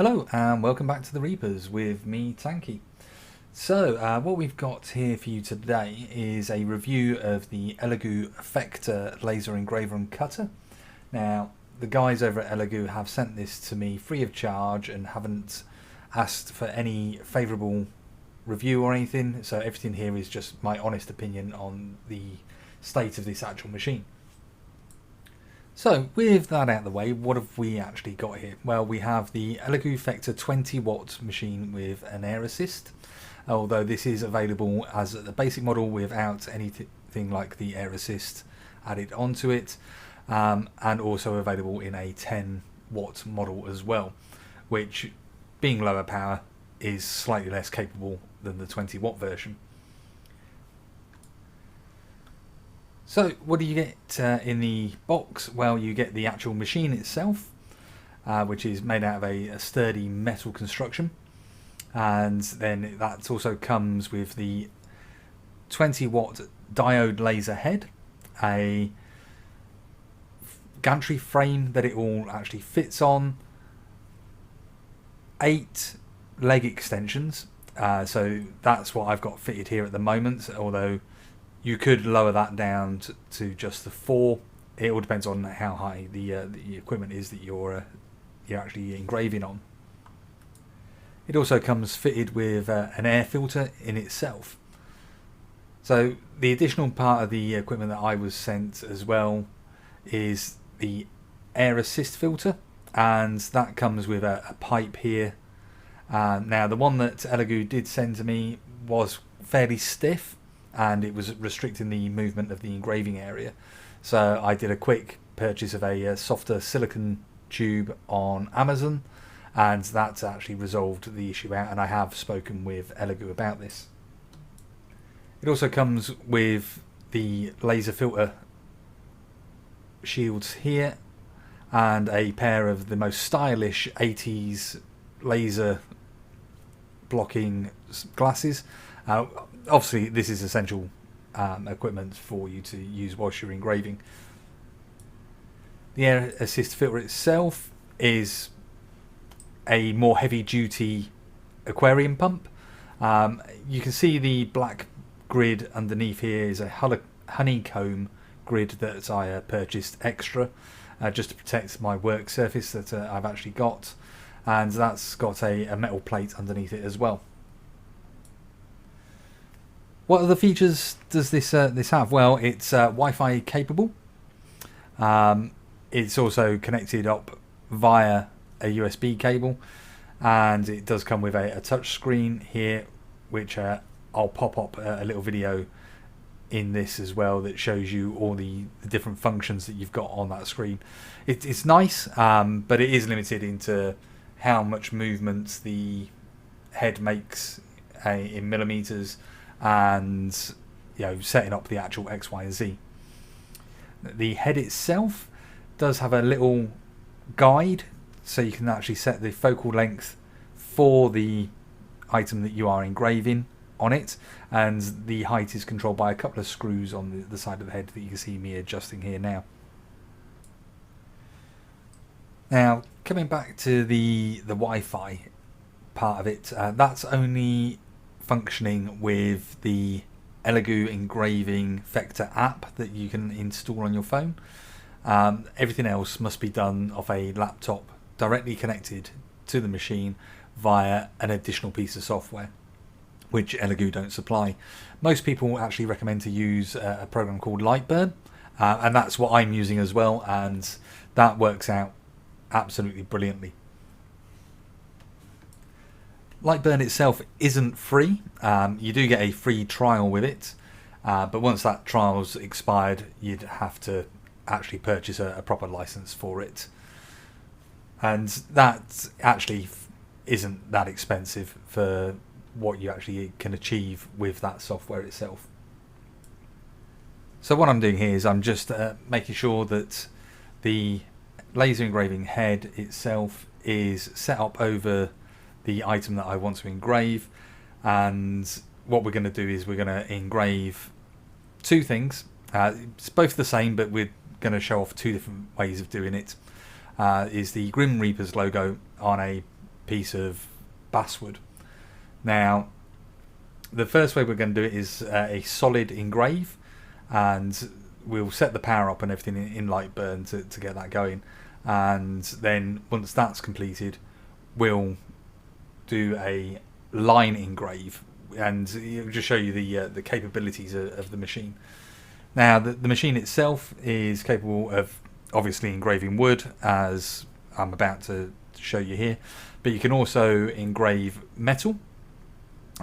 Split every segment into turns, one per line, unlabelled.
Hello and welcome back to the Reapers with me, Tanky. So what we've got here for you today is a review of the Elegoo Phecda laser engraver and cutter. Now the guys over at Elegoo have sent this to me free of charge and haven't asked for any favourable review or anything, so everything here is just my honest opinion on the state of this actual machine. So with that out of the way, what have we actually got here? Well, we have the Elegoo Phecda 20-watt machine with an air assist, although this is available as the basic model without anything like the air assist added onto it, and also available in a 10-watt model as well, which, being lower power, is slightly less capable than the 20-watt version. So what do you get in the box? Well, you get the actual machine itself, which is made out of a sturdy metal construction, and then that also comes with the 20-watt diode laser head, a gantry frame that it all actually fits on, 8 leg extensions, so that's what I've got fitted here at the moment, although you could lower that down to just the 4. It all depends on how high the equipment is that you're actually engraving on. It also comes fitted with an air filter in itself. So the additional part of the equipment that I was sent as well is the air assist filter, and that comes with a pipe here. Now the one that Elegoo did send to me was fairly stiff, and it was restricting the movement of the engraving area, so I did a quick purchase of a softer silicone tube on Amazon, and that's actually resolved the issue out, and I have spoken with Elegoo about this. It also comes with the laser filter shields here and a pair of the most stylish 80s laser blocking glasses. Obviously this is essential equipment for you to use whilst you're engraving. The air assist filter itself is a more heavy duty aquarium pump. You can see the black grid underneath here is a honeycomb grid that I purchased extra just to protect my work surface that I've actually got, and that's got a metal plate underneath it as well. What other features does this have? Well, it's Wi-Fi capable. It's also connected up via a USB cable, and it does come with a touch screen here, which I'll pop up a little video in this as well that shows you all the different functions that you've got on that screen. It's nice, but it is limited into how much movement the head makes in millimeters, and setting up the actual X, Y, and Z. The head itself does have a little guide, so you can actually set the focal length for the item that you are engraving on it, and the height is controlled by a couple of screws on the side of the head that you can see me adjusting here now. Now coming back to the Wi-Fi part of it, that's only functioning with the Elegoo Engraving Phecda app that you can install on your phone. Everything else must be done off a laptop directly connected to the machine via an additional piece of software, which Elegoo don't supply. Most people actually recommend to use a program called Lightburn, and that's what I'm using as well, and that works out absolutely brilliantly. Lightburn itself isn't free. You do get a free trial with it, but once that trial's expired, you'd have to actually purchase a proper license for it, and that actually isn't that expensive for what you actually can achieve with that software itself. So what I'm doing here is I'm just making sure that the laser engraving head itself is set up over the item that I want to engrave, and what we're going to do is we're going to engrave 2 things. It's both the same, but we're going to show off 2 different ways of doing it. Is the Grim Reapers logo on a piece of basswood. Now, the first way we're going to do it is a solid engrave, and we'll set the power up and everything in Lightburn to get that going. And then once that's completed, we'll do a line engrave, and it'll just show you the capabilities of the machine. Now, the machine itself is capable of obviously engraving wood, as I'm about to show you here, but you can also engrave metal.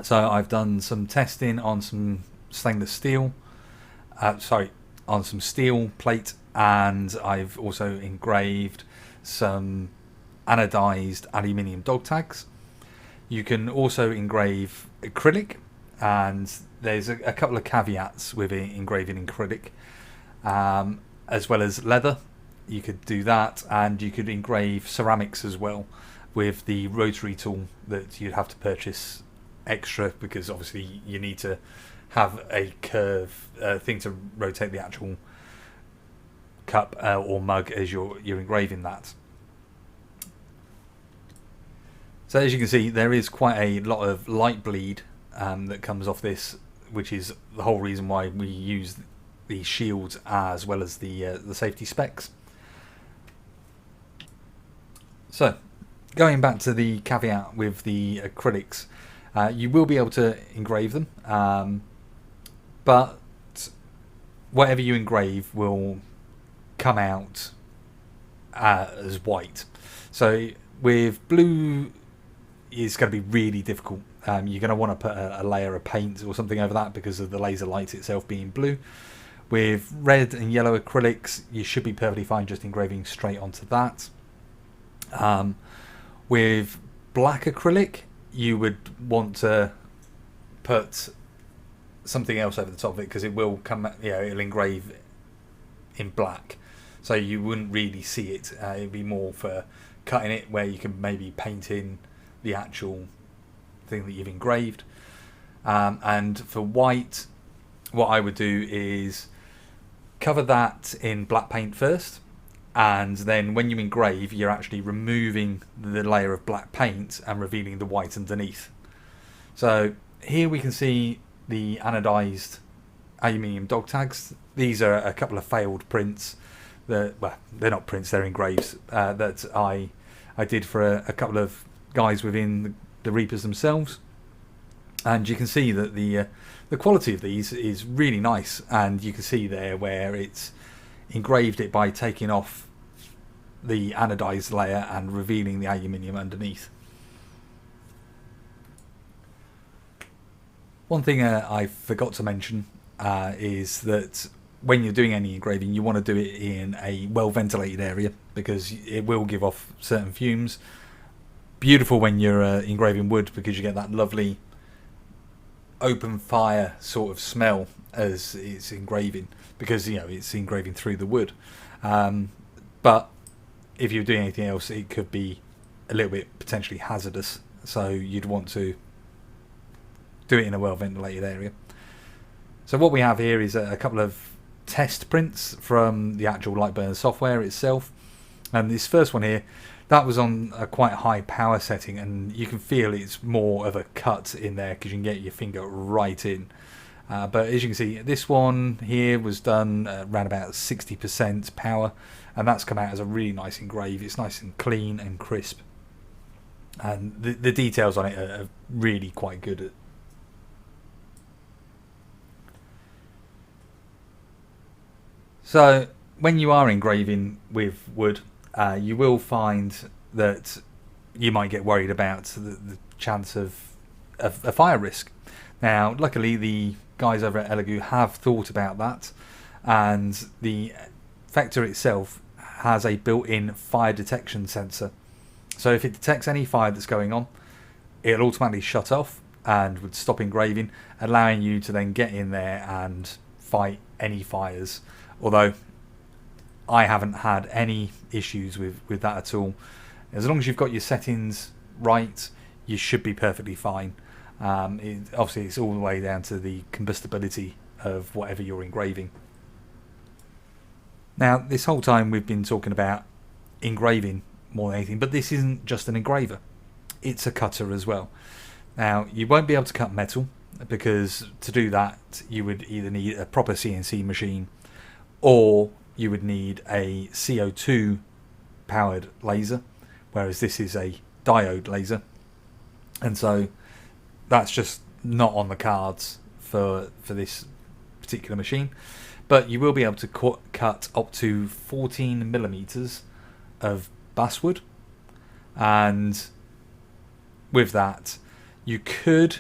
So I've done some testing on some stainless steel, on some steel plate, and I've also engraved some anodized aluminium dog tags. You can also engrave acrylic, and there's a couple of caveats with engraving acrylic, as well as leather. You could do that, and you could engrave ceramics as well with the rotary tool that you'd have to purchase extra, because obviously you need to have a curve thing to rotate the actual cup or mug as you're engraving that. So as you can see, there is quite a lot of light bleed that comes off this, which is the whole reason why we use the shields as well as the safety specs. So going back to the caveat with the acrylics, you will be able to engrave them, but whatever you engrave will come out as white. So with blue, it's going to be really difficult. You're going to want to put a layer of paint or something over that because of the laser light itself being blue. With red and yellow acrylics, you should be perfectly fine just engraving straight onto that. With black acrylic, you would want to put something else over the top of it, because it will come, it'll engrave in black, so you wouldn't really see it. It'd be more for cutting it, where you can maybe paint in the actual thing that you've engraved. And for white, what I would do is cover that in black paint first, and then when you engrave, you're actually removing the layer of black paint and revealing the white underneath. So here we can see the anodized aluminium dog tags. These are a couple of failed prints that, well, they're not prints, they're engraves, that I did for a couple of guys within the Reapers themselves. And you can see that the quality of these is really nice, and you can see there where it's engraved it by taking off the anodized layer and revealing the aluminium underneath. One thing I forgot to mention is that when you're doing any engraving, you want to do it in a well ventilated area, because it will give off certain fumes. Beautiful when you're engraving wood, because you get that lovely open fire sort of smell as it's engraving, because it's engraving through the wood. But if you're doing anything else, it could be a little bit potentially hazardous, so you'd want to do it in a well ventilated area. So what we have here is a couple of test prints from the actual Lightburn software itself, and this first one here, that was on a quite high power setting, and you can feel it's more of a cut in there because you can get your finger right in. But as you can see, this one here was done around about 60% power, and that's come out as a really nice engrave. It's nice and clean and crisp, and the details on it are really quite good. So when you are engraving with wood, you will find that you might get worried about the chance of a fire risk. Now, luckily, the guys over at Elegoo have thought about that, and the Phecda itself has a built-in fire detection sensor. So if it detects any fire that's going on, it'll automatically shut off and would stop engraving, allowing you to then get in there and fight any fires. Although I haven't had any issues with that at all. As long as you've got your settings right, you should be perfectly fine. Obviously, it's all the way down to the combustibility of whatever you're engraving. Now, this whole time we've been talking about engraving more than anything, but this isn't just an engraver. it's a cutter as well. Now, you won't be able to cut metal, because to do that you would either need a proper CNC machine, or you would need a CO2 powered laser, whereas this is a diode laser, and so that's just not on the cards for this particular machine. But you will be able to cut up to 14 millimeters of basswood, and with that you could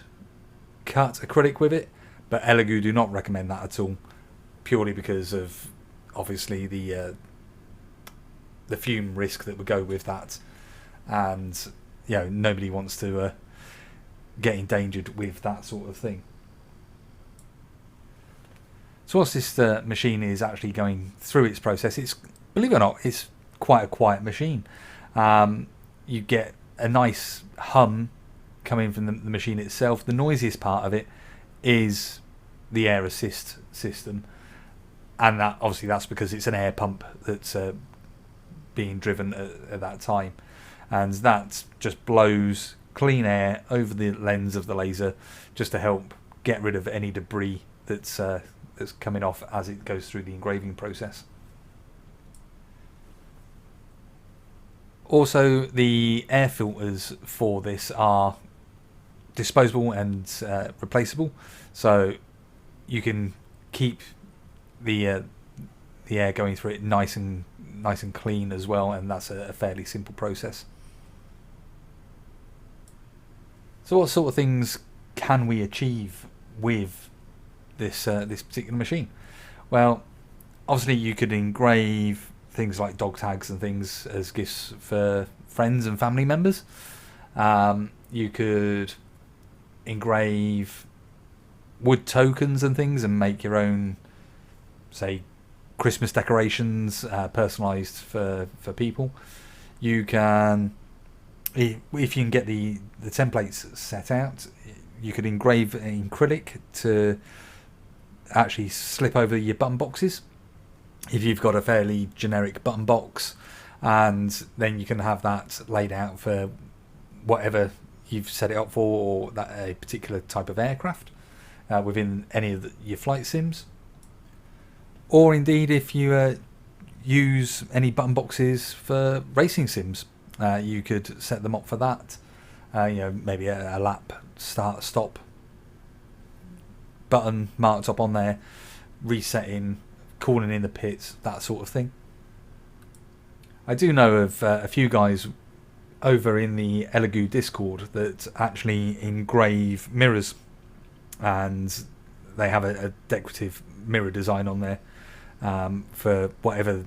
cut acrylic with it, but Elegoo do not recommend that at all, purely because of obviously the fume risk that would go with that, and nobody wants to get endangered with that sort of thing. So whilst this machine is actually going through its process, it's, believe it or not, it's quite a quiet machine. You get a nice hum coming from the machine itself. The noisiest part of it is the air assist system, and that obviously that's because it's an air pump that's being driven at that time, and that just blows clean air over the lens of the laser just to help get rid of any debris that's coming off as it goes through the engraving process. Also, the air filters for this are disposable and replaceable, so you can keep the air going through it nice and clean as well, and that's a fairly simple process. So what sort of things can we achieve with this particular machine? Well, obviously you could engrave things like dog tags and things as gifts for friends and family members. You could engrave wood tokens and things and make your own, say, Christmas decorations personalised for people. You can, if you can get the templates set out, you could engrave in acrylic to actually slip over your button boxes if you've got a fairly generic button box, and then you can have that laid out for whatever you've set it up for, or that a particular type of aircraft within any of your flight sims. Or indeed, if you use any button boxes for racing sims, you could set them up for that. Maybe a lap start stop button marked up on there, resetting, calling in the pits, that sort of thing. I do know of a few guys over in the Elegoo Discord that actually engrave mirrors, and they have a decorative mirror design on there for whatever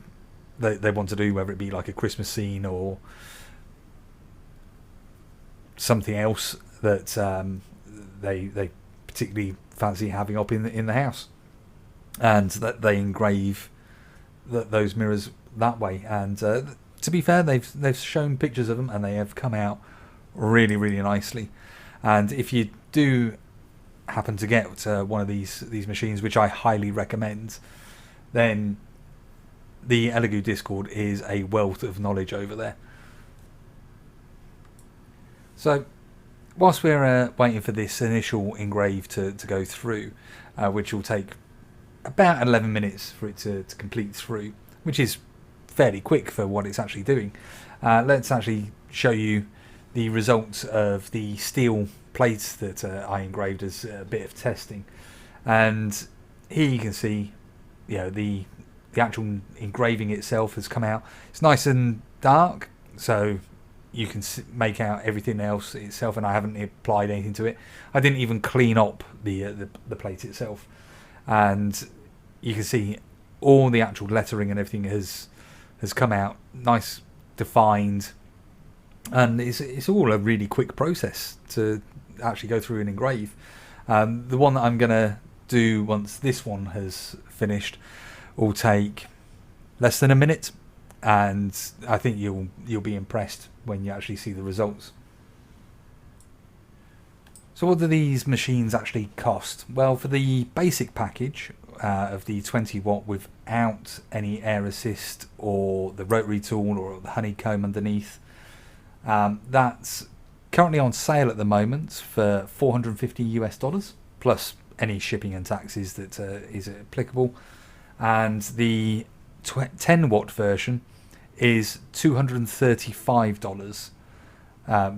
they want to do, whether it be like a Christmas scene or something else that they particularly fancy having up in the house, and that they engrave those mirrors that way. And to be fair, they've shown pictures of them, and they have come out really, really nicely. And if you do happen to get one of these machines, which I highly recommend, then the Elegoo Discord is a wealth of knowledge over there. So whilst we're waiting for this initial engrave to go through, which will take about 11 minutes for it to complete through, which is fairly quick for what it's actually doing, let's actually show you the results of the steel plates that I engraved as a bit of testing. And here you can see, the actual engraving itself has come out. It's nice and dark, so you can make out everything else itself, and I haven't applied anything to it. I didn't even clean up the plate itself, and you can see all the actual lettering and everything has come out nice, defined, and it's all a really quick process to actually go through and engrave. The one that I'm gonna do once this one has finished will take less than a minute, and I think you'll be impressed when you actually see the results. So what do these machines actually cost? Well, for the basic package of the 20 watt without any air assist or the rotary tool or the honeycomb underneath, that's currently on sale at the moment for $450 plus any shipping and taxes that is applicable, and the 10 watt version is $235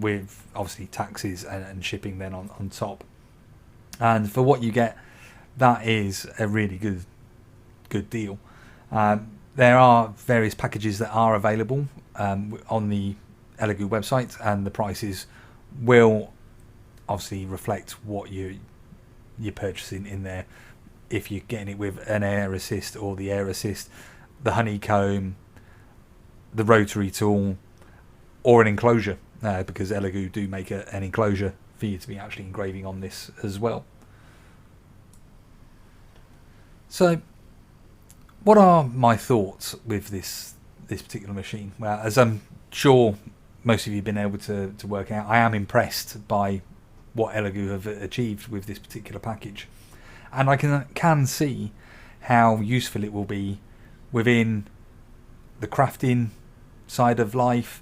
with obviously taxes and shipping then on top. And for what you get, that is a really good deal. There are various packages that are available on the Elegoo website, and the prices will obviously reflect what you're purchasing in there. If you're getting it with an air assist or the air assist, the honeycomb, the rotary tool, or an enclosure, because Elegoo do make an enclosure for you to be actually engraving on this as well. So what are my thoughts with this particular machine? Well, as I'm sure most of you have been able to work out, I am impressed by what Elegoo have achieved with this particular package, and I can see how useful it will be within the crafting side of life,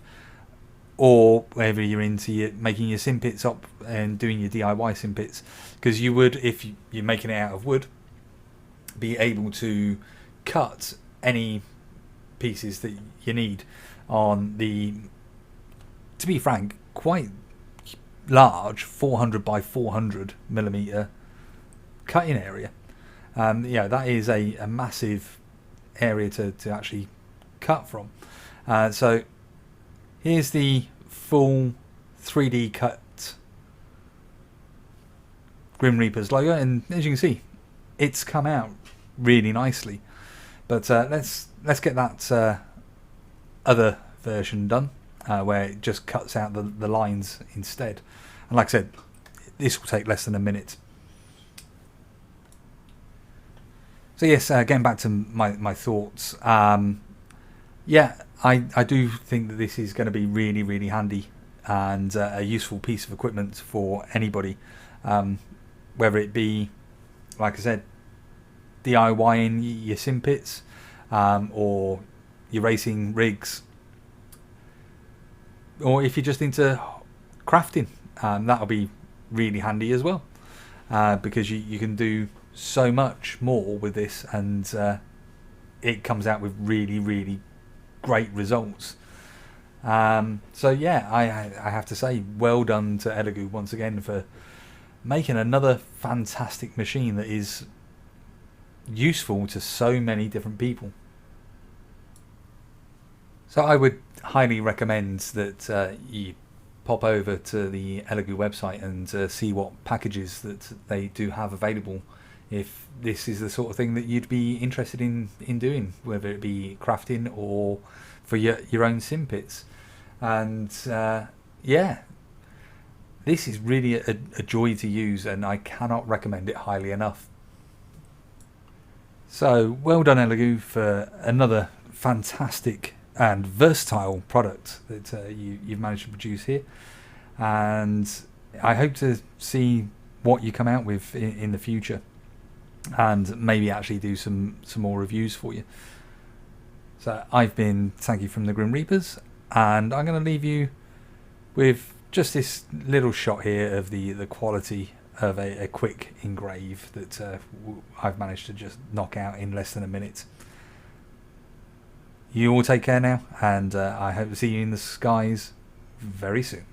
or whether you're into making your simpits up and doing your DIY simpits, because you would, if you're making it out of wood, be able to cut any pieces that you need on the, to be frank, quite large 400 by 400 millimeter cutting area. Yeah, that is a massive area to actually cut from. So here's the full 3D cut Grim Reaper's logo, and as you can see, it's come out really nicely. But let's get that other version done, where it just cuts out the lines instead. And like I said, this will take less than a minute. So yes, getting back to my thoughts. Yeah, I do think that this is going to be really handy and a useful piece of equipment for anybody, whether it be, like I said, DIYing your simpits, or your racing rigs, or if you're just into crafting, that'll be really handy as well, because you can do so much more with this, and it comes out with really great results. So yeah, I have to say, well done to Elegoo once again for making another fantastic machine that is useful to so many different people. So I would highly recommend that you pop over to the Elegoo website and see what packages that they do have available, if this is the sort of thing that you'd be interested in doing, whether it be crafting or for your own simpits. And yeah, this is really a joy to use, and I cannot recommend it highly enough. So well done, Elegoo, for another fantastic and versatile product that you've managed to produce here, and I hope to see what you come out with in the future, and maybe actually do some more reviews for you. So I've been Thank You from the Grim Reapers, and I'm going to leave you with just this little shot here of the quality of a quick engrave that I've managed to just knock out in less than a minute. You all take care now, and I hope to see you in the skies very soon.